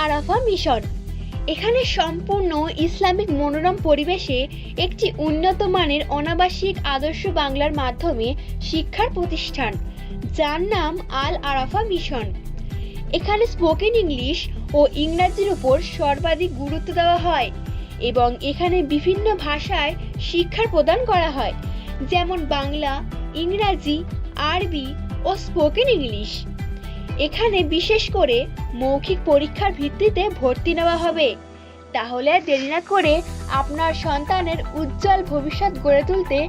Arafah mission. এখানে সম্পূর্ণ Islamic মনোরম পরিবেশে একটি উন্নত মানের অনাবাসিক আদর্শ বাংলার মাধ্যমে শিক্ষার প্রতিষ্ঠান, যার নাম আল আরাফা মিশন। এখানে স্পোকেন ইংলিশ ও ইংরাজির উপর সর্বাধিক গুরুত্ব দেওয়া হয় এবং এখানে বিভিন্ন ভাষায় শিক্ষার প্রদান করা হয়, যেমন বাংলা, ইংরাজি, আরবি ও স্পোকেন ইংলিশ। এখানে বিশেষ করে মৌখিক পরীক্ষার ভিত্তিতে ভর্তি নেওয়া হবে। তাহলে দেরি না করে আপনার সন্তানের উজ্জ্বল ভবিষ্যৎ গড়ে তুলতে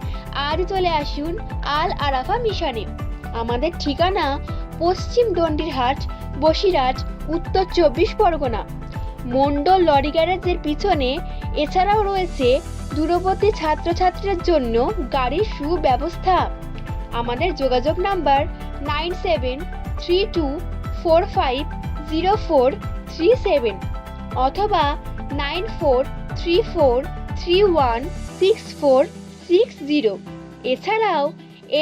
আজ চলে আসুন আল আরাফা মিশনে। আমাদের ঠিকানা পশ্চিম দণ্ডিরহাট, বসিরহাট, উত্তর 24 পরগনা, মণ্ডল লরি গ্যারেজের পিছনে। এছাড়াও রয়েছে দূরবর্তী ছাত্রছাত্রীদের জন্য গাড়ির সুব্যবস্থা। আমাদের যোগাযোগ নাম্বার 9732450437 অথবা 9434316460। এছাড়াও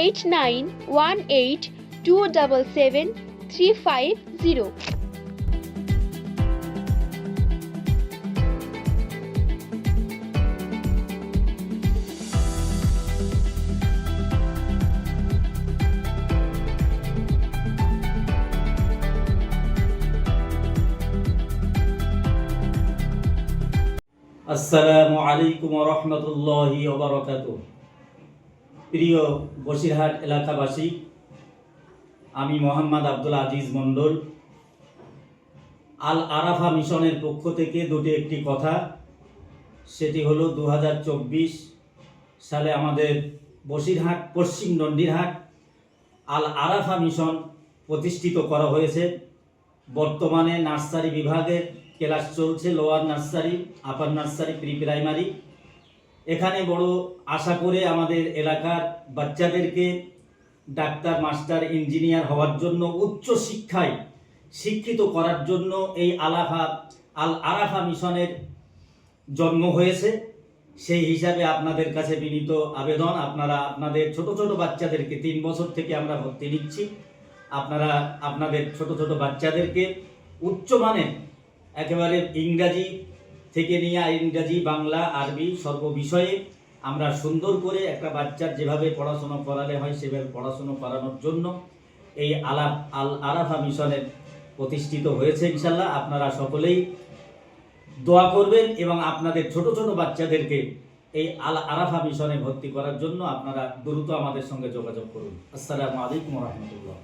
8918277350। আসসালামু আলাইকুম ওয়া রাহমাতুল্লাহি ওয়া বারাকাতুহু। প্রিয় বসিরহাট এলাকাবাসী, আমি মোহাম্মদ আব্দুল আজিজ মণ্ডল। আল আরাফা মিশনের পক্ষ থেকে একটি কথা, সেটি হলো 2024 সালে আমাদের বসিরহাট পশ্চিম দণ্ডিরহাট আল আরাফা মিশন প্রতিষ্ঠিত করা হয়েছে। বর্তমানে নার্সারি বিভাগের ক্লাস চলছে, লোয়ার নার্সারি, আপার নার্সারি, প্রি প্রাইমারি। এখানে বড় আশা করে আমাদের এলাকার বাচ্চাদেরকে ডাক্তার, মাস্টার, ইঞ্জিনিয়ার হওয়ার জন্য, উচ্চ শিক্ষায় শিক্ষিত করার জন্য এই আল আরাফা মিশনের জন্ম হয়েছে। সেই হিসাবে আপনাদের কাছে বিনীত আবেদন, আপনারা আপনাদের ছোট ছোট বাচ্চাদেরকে 3 বছর থেকে আমরা ভর্তি নিচ্ছি। আপনারা আপনাদের ছোট ছোট বাচ্চাদেরকে উচ্চমানের একেবারে ইংরাজি থেকে নিয়ে ইংরাজি, বাংলা, আরবি সর্ব বিষয়ে আমরা সুন্দর করে একটা বাচ্চার যেভাবে পড়াশোনা করালে হয় সেভাবে পড়াশোনা করানোর জন্য এই আল আরাফা মিশনের প্রতিষ্ঠিত হয়েছে। ইনশাল্লাহ আপনারা সকলেই দোয়া করবেন এবং আপনাদের ছোট ছোট বাচ্চাদেরকে এই আল আরাফা মিশনে ভর্তি করার জন্য আপনারা দ্রুত আমাদের সঙ্গে যোগাযোগ করুন। আসসালামু আলাইকুম ওয়া রাহমাতুল্লাহ।